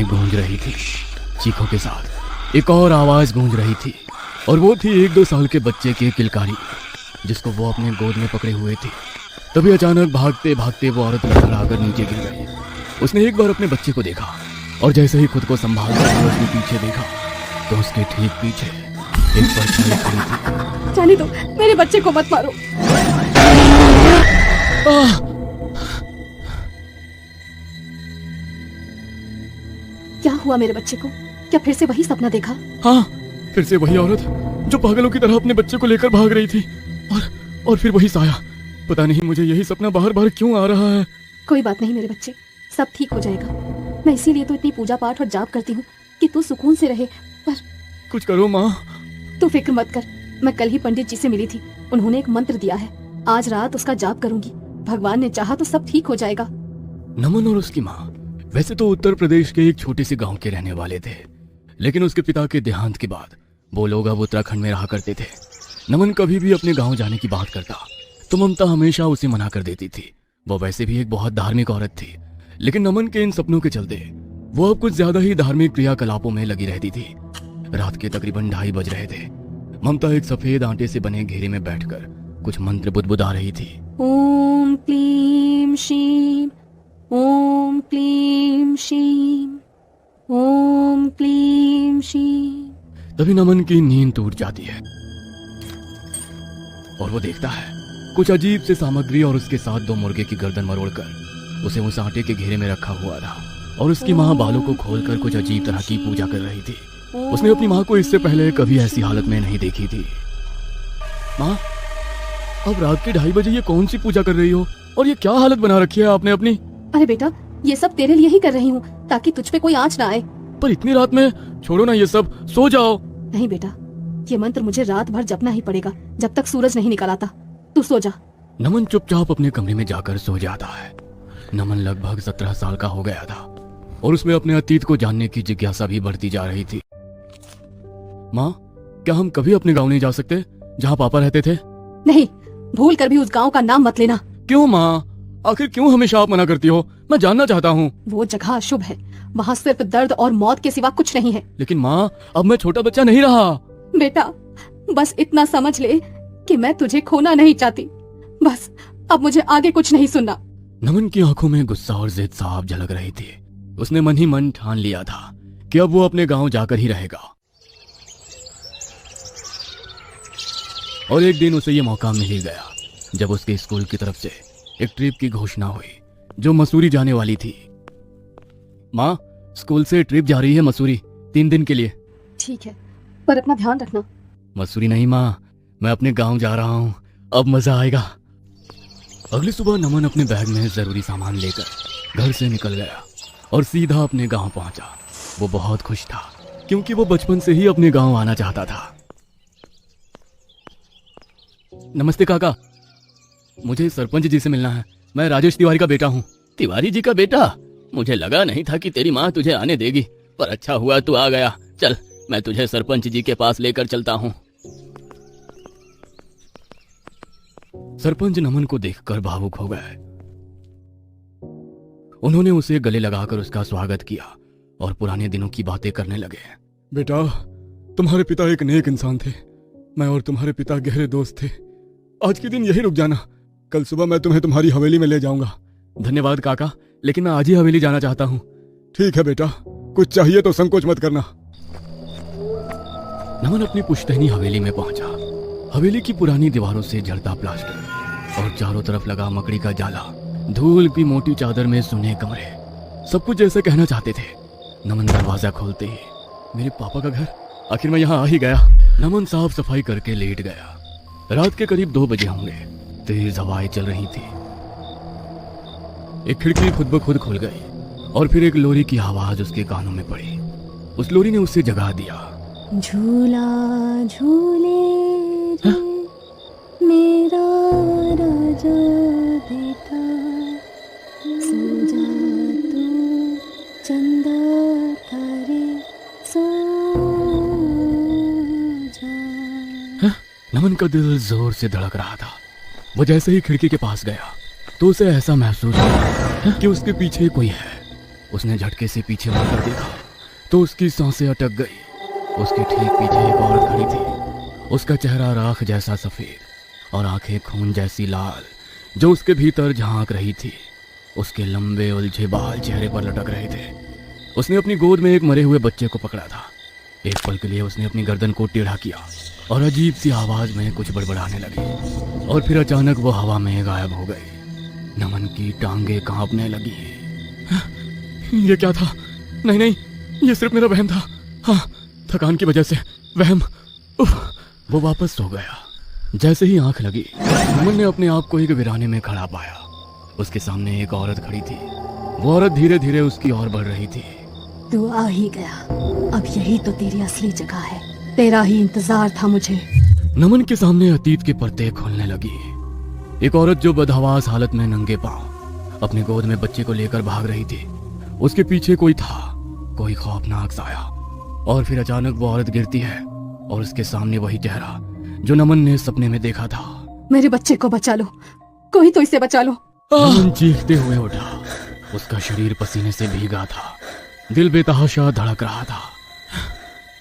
में गूंज रही थी। चीखों के साथ एक और आवाज गूंज रही थी, और वो थी 1-2 साल के बच्चे की किलकारी, जिसको वो अपने गोद में पकड़े हुए थी। तभी अचानक भागते भागते वो औरत लड़खड़ाकर नीचे गिर गई। उसने एक बार अपने बच्चे को देखा, और जैसे ही खुद को संभाल कर उसने पीछे देखा तो उसके ठीक पीछे एक परछाई खड़ी थी। जाने दो, मेरे बच्चे को मत मारो। क्या हुआ मेरे बच्चे को? क्या फिर से वही सपना देखा? हाँ, फिर से वही औरत जो पागलों की तरह अपने बच्चे को लेकर भाग रही थी, और फिर वही साया। पता नहीं मुझे यही सपना बार बार क्यों आ रहा है। कोई बात नहीं मेरे बच्चे, सब ठीक हो जाएगा। मैं इसीलिए तो इतनी पूजा पाठ और जाप करती हूँ कि तू सुकून से रहे। पर कुछ करो माँ। तू फिक्र मत कर, मैं कल ही पंडित जी से मिली थी। उन्होंने एक मंत्र दिया है, आज रात उसका जाप करूंगी। भगवान ने चाहा तो सब ठीक हो जाएगा। नमन और उसकी माँ वैसे तो उत्तर प्रदेश के एक छोटे से गांव के रहने वाले थे, लेकिन उसके पिता के देहांत के बाद वो लोग अब उत्तराखंड में रहा करते थे। नमन कभी भी अपने गांव जाने की बात करता तो ममता हमेशा उसे मना कर देती थी। वो वैसे भी एक बहुत धार्मिक औरत थी, लेकिन नमन के इन सपनों के चलते वो अब कुछ ज्यादा ही धार्मिक क्रियाकलापों में लगी रहती थी। रात के तकरीबन 2:30 बज रहे थे। ममता एक सफेद आटे से बने घेरे में बैठकर कुछ मंत्र बुदबुदा रही थी। ओम क्लीम शीम, ओम क्लीम शीम, ओम क्लीम शीम। तभी नमन की नींद टूट जाती है और वो देखता है कुछ अजीब से सामग्री और उसके साथ 2 मुर्गे की गर्दन मरोड़कर उसे उस आटे के घेरे में रखा हुआ था, और उसकी माँ बालों को खोलकर कुछ अजीब तरह की पूजा कर रही थी। उसने अपनी माँ को इससे पहले कभी ऐसी हालत में नहीं देखी थी। माँ, अब रात के 2:30 बजे ये कौन सी पूजा कर रही हो, और ये क्या हालत बना रखी है आपने अपनी? अरे बेटा, ये सब तेरे लिए ही कर रही हूँ ताकि तुझ पे कोई आंच ना आए। पर इतनी रात में छोड़ो ना ये सब, सो जाओ। नहीं बेटा, ये मंत्र मुझे रात भर जपना ही पड़ेगा जब तक सूरज नहीं निकल आता। तू सो जा। नमन चुपचाप अपने कमरे में जाकर सो जाता है। नमन लगभग 17 साल का हो गया था और उसमें अपने अतीत को जानने की जिज्ञासा भी बढ़ती जा रही थी। माँ, क्या हम कभी अपने गांव नहीं जा सकते जहाँ पापा रहते थे? नहीं, भूल कर भी उस गांव का नाम मत लेना। क्यों माँ? आखिर क्यों हमेशा आप मना करती हो? मैं जानना चाहता हूँ। वो जगह अशुभ है, वहाँ सिर्फ दर्द और मौत के सिवा कुछ नहीं है। लेकिन माँ, अब मैं छोटा बच्चा नहीं रहा। बेटा, बस इतना समझ ले कि मैं तुझे खोना नहीं चाहती। बस अब मुझे आगे कुछ नहीं सुनना। नमन की आंखों में गुस्सा और जिद साफ झलक रही थी। उसने मन ही मन ठान लिया था कि अब वो अपने गांव जाकर ही रहेगा। और एक दिन उसे ये मौका मिल ही गया जब उसके स्कूल की तरफ से एक ट्रिप की घोषणा हुई जो मसूरी जाने वाली थी। माँ, स्कूल से ट्रिप जा रही है मसूरी 3 दिन के लिए। ठीक है, पर अपना ध्यान रखना। मसूरी नहीं माँ, मैं अपने गांव जा रहा हूँ, अब मजा आएगा। अगली सुबह नमन अपने बैग में जरूरी सामान लेकर घर से निकल गया और सीधा अपने गांव पहुंचा। वो बहुत खुश था क्योंकि वो बचपन से ही अपने गांव आना चाहता था। नमस्ते काका, मुझे सरपंच जी से मिलना है। मैं राजेश तिवारी का बेटा हूँ। तिवारी जी का बेटा? मुझे लगा नहीं था कि तेरी माँ तुझे आने देगी, पर अच्छा हुआ तू आ गया। चल, मैं तुझे सरपंच जी के पास लेकर चलता हूँ। सरपंच नमन को देखकर भावुक हो गए। उन्होंने उसे गले लगाकर उसका स्वागत किया और पुराने दिनों की बातें करने लगे। बेटा, तुम्हारे पिता एक नेक इंसान थे। मैं और तुम्हारे पिता गहरे दोस्त थे। आज के दिन यही रुक जाना, कल सुबह मैं तुम्हें तुम्हारी हवेली में ले जाऊंगा। धन्यवाद काका, लेकिन मैं आज ही हवेली जाना चाहता हूँ। ठीक है बेटा, कुछ चाहिए तो संकोच मत करना। नमन अपनी पुश्तैनी हवेली में पहुंचा। हवेली की पुरानी दीवारों से जड़ता प्लास्टर और चारों तरफ लगा मकड़ी का जाला, धूल की मोटी चादर में सुने कमरे, सब कुछ जैसे कहना चाहते थे। नमन दरवाजा खोलते ही, मेरे पापा का घर, आखिर मैं यहाँ आ ही गया। नमन साफ सफाई करके लेट गया। रात के करीब 2 बजे होंगे। तेज हवाएं चल रही थी। एक खिड़की खुद ब खुद खुल गई और फिर एक लोरी की आवाज उसके कानों में पड़ी। उस लोरी ने उसे जगा दिया। झूला झूले रे मेरा राजा बेटा, सो जा तू चंदा तारे सो जा। नमन का दिल जोर से धड़क रहा था। वो जैसे ही खिड़की के पास गया तो उसे ऐसा महसूस हुआ कि उसके पीछे कोई है। उसने झटके से पीछे मुड़कर देखा तो उसकी सांसें अटक गई। उसके ठीक पीछे एक औरत खड़ी थी। उसका चेहरा राख जैसा सफेद और आंखें खून जैसी लाल जो उसके भीतर झांक रही थी। उसके लंबे उलझे बाल चेहरे पर लटक रहे थे। उसने अपनी गोद में एक मरे हुए बच्चे को पकड़ा था। एक पल के लिए उसने अपनी गर्दन को टेढ़ा किया और अजीब सी आवाज में कुछ बड़बड़ाने लगी और फिर अचानक वो हवा में गायब हो गई। नमन की टांगें कांपने लगी। ये क्या था? नहीं नहीं, ये सिर्फ मेरा वहम था। हाँ, थकान की वजह से वहम। वो वापस सो गया। जैसे ही आंख लगी नमन ने अपने आप को एक वीराने में खड़ा पाया। उसके सामने एक औरत खड़ी थी। वो औरत धीरे धीरे उसकी ओर बढ़ रही थी। तू आ ही गया। अब यही तो तेरी असली जगह है। तेरा ही इंतजार था मुझे। नमन के सामने अतीत के पर्दे खुलने लगी। एक औरत जो बदहवास हालत में नंगे पांव अपने गोद में बच्चे को लेकर भाग रही थी। उसके पीछे कोई था, कोई खौफनाक साया। और फिर अचानक वो औरत गिरती है और उसके सामने वही चेहरा जो नमन ने सपने में देखा था। मेरे बच्चे को बचा लो, कोई तो इसे बचा लो। नमन चीखते हुए उठा। उसका शरीर पसीने से भीगा था। दिल बेतहाशा धड़क रहा था।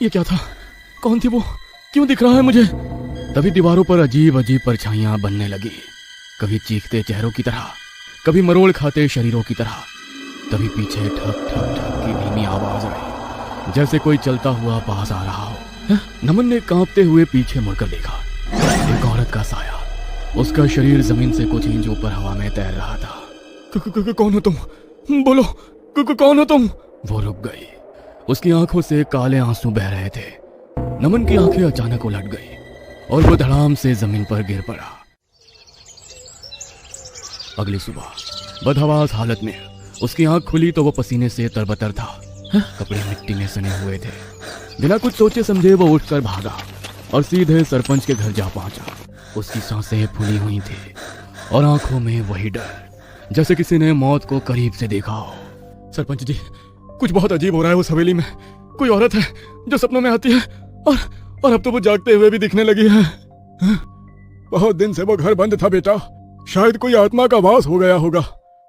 ये क्या था? कौन थी वो? क्यों दिख रहा है मुझे? तभी दीवारों पर अजीब अजीब परछाइयां बनने लगी, कभी चीखते चेहरों की तरह, कभी मरोड़ खाते शरीरों की तरह। तभी पीछे ठक ठक ठक की धीमी आवाज आई, जैसे कोई चलता हुआ पास आ रहा हो। नमन ने कांपते हुए पीछे मुड़कर देखा। एक औरत का साया, उसका शरीर जमीन से कुछ इंच ऊपर हवा में तैर रहा था। कौन हो तुम? बोलो, कौन हो तुम? वो रुक गई। उसकी आंखों से काले आंसू बह रहे थे। नमन की आंखें अचानक उलट गई और वो धड़ाम से जमीन पर गिर पड़ा। अगली सुबह बदहवास हालत में उसकी आंख खुली तो वो पसीने से तरबतर था। कपड़े मिट्टी में सने हुए थे। बिना कुछ सोचे समझे वो उठकर भागा और सीधे सरपंच के घर जा पहुंचा। उसकी सांसें फूली हुई थी और आंखों में वही डर, जैसे किसी ने मौत को करीब से देखा हो। सरपंच जी, कुछ बहुत अजीब हो रहा है। उस हवेली में कोई औरत है जो सपनों में आती है और अब तो वो जागते हुए भी दिखने लगी है। बहुत दिन से वो घर बंद था बेटा। शायद कोई आत्मा का वास हो गया होगा।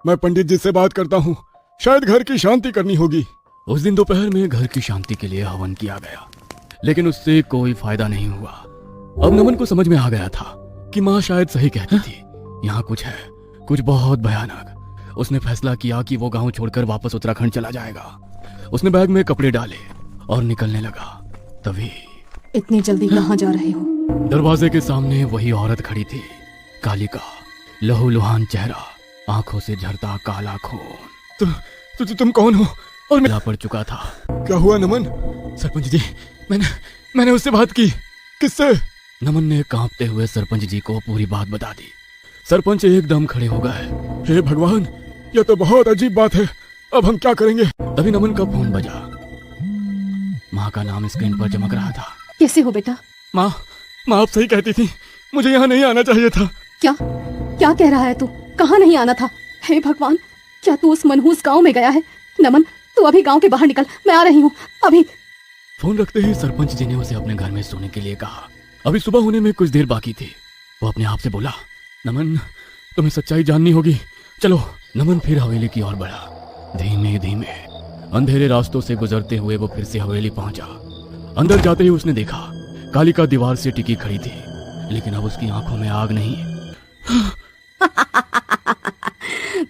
मैं पंडित जी से बात करता हूँ, शायद घर की शांति करनी होगी। उस दिन दोपहर में घर की शांति के लिए हवन किया गया, लेकिन उससे कोई फायदा नहीं हुआ। अब नमन को समझ में आ गया था कि माँ शायद सही कहती थी। यहाँ कुछ है, कुछ बहुत भयानक। उसने फैसला किया कि वो गांव छोड़कर वापस उत्तराखंड चला जाएगा। उसने बैग में कपड़े डाले और निकलने लगा। तभी इतनी जल्दी कहाँ जा रहे हो? दरवाजे के सामने वही औरत खड़ी थी। काली का लहूलुहान चेहरा, आंखों से झरता काला खून। तुम कौन हो? और मैं पड़ चुका था। क्या हुआ नमन? सरपंच जी, मैंने उससे बात की। किससे? नमन ने कांपते हुए सरपंच जी को पूरी बात बता दी। सरपंच एकदम खड़े हो गए। हे भगवान, यह तो बहुत अजीब बात है। अब हम क्या करेंगे? तभी नमन का फोन बजा। माँ का नाम स्क्रीन पर चमक रहा था। कैसे हो बेटा? माँ आप सही कहती थी, मुझे यहाँ नहीं आना चाहिए था। क्या कह रहा है तू? कहाँ नहीं आना था? हे भगवान, क्या तू उस मनहूस गांव में गया है? नमन, तू अभी गांव के बाहर निकल, मैं आ रही हूँ अभी। फोन रखते ही सरपंच जी ने उसे अपने घर में सोने के लिए कहा। अभी सुबह होने में कुछ देर बाकी थी। वो अपने आप से बोला, नमन, तुम्हें सच्चाई जाननी होगी, चलो। नमन फिर हवेली की ओर बढ़ा। धीमे धीमे अंधेरे रास्तों से गुजरते हुए वो फिर से हवेली पहुंचा। अंदर जाते ही उसने देखा कालिका दीवार से टिकी खड़ी थी, लेकिन अब उसकी आंखों में आग नहीं।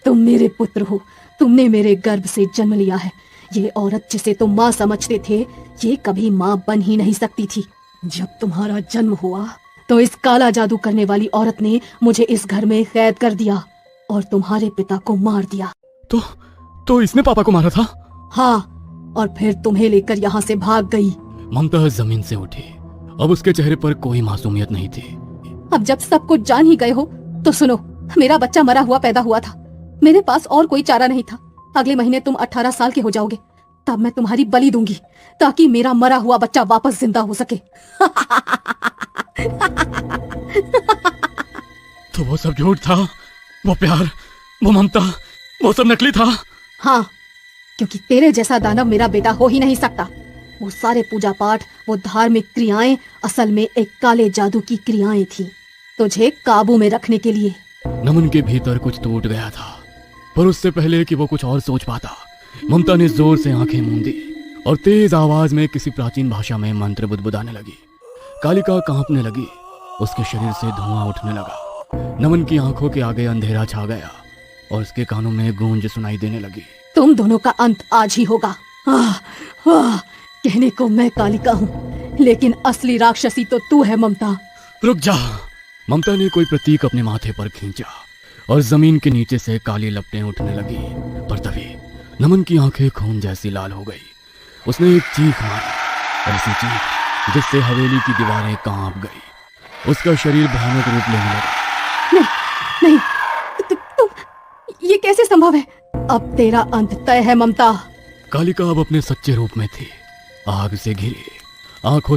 तुम मेरे पुत्र हो, तुमने मेरे गर्भ से जन्म लिया है। ये औरत जिसे तुम माँ समझते थे, ये कभी माँ बन ही नहीं सकती थी। जब तुम्हारा जन्म हुआ तो इस काला जादू करने वाली औरत ने मुझे इस घर में कैद कर दिया और तुम्हारे पिता को मार दिया। तो इसने पापा को मारा था? हाँ, और फिर तुम्हें लेकर यहाँ से भाग गई। ममता जमीन से उठी। अब उसके चेहरे पर कोई मासूमियत नहीं थी। अब जब सब कुछ जान ही गए हो तो सुनो, मेरा बच्चा मरा हुआ पैदा हुआ था। मेरे पास और कोई चारा नहीं था। अगले महीने तुम 18 साल के हो जाओगे, तब मैं तुम्हारी बलि दूंगी ताकि मेरा मरा हुआ बच्चा वापस जिंदा हो सके। तो वो सब झूठ था? वो प्यार, वो ममता, वो सब नकली था? हाँ, क्योंकि तेरे जैसा दानव मेरा बेटा हो ही नहीं सकता। वो सारे पूजा पाठ, वो धार्मिक क्रियाएं असल में एक काले जादू की क्रियाएं थी, तुझे काबू में रखने के लिए। नमन के भीतर कुछ टूट गया था, पर उससे पहले कि वो कुछ और सोच पाता, ममता ने जोर से आंखें मूंदी और तेज आवाज में किसी प्राचीन भाषा में मंत्र बुदबुदाने लगी। कालिका कांपने लगी, उसके शरीर से धुआं उठने लगा। नमन की आंखों के आगे अंधेरा छा गया और उसके कानों में गूंज सुनाई देने लगी। तुम दोनों का अंत आज ही होगा। कहने को मैं कालिका हूँ, लेकिन असली राक्षसी तो तू है ममता। रुक जा। ममता ने कोई प्रतीक अपने माथे पर खींचा और जमीन के नीचे से काली लपटें उठने लगी। पर तभी नमन की आंखें खून जैसी लाल हो गई। उसने एक चीख मारी और ऐसी चीख जिससे हवेली की दीवारें कांप गई। उसका शरीर भयानक रूप लेने लगा। नहीं, तुम ये कैसे संभव है? अब तेरा अंत तय है ममता। कालिका अब अपने सच्चे रूप में थी, आग से घिरी आंखों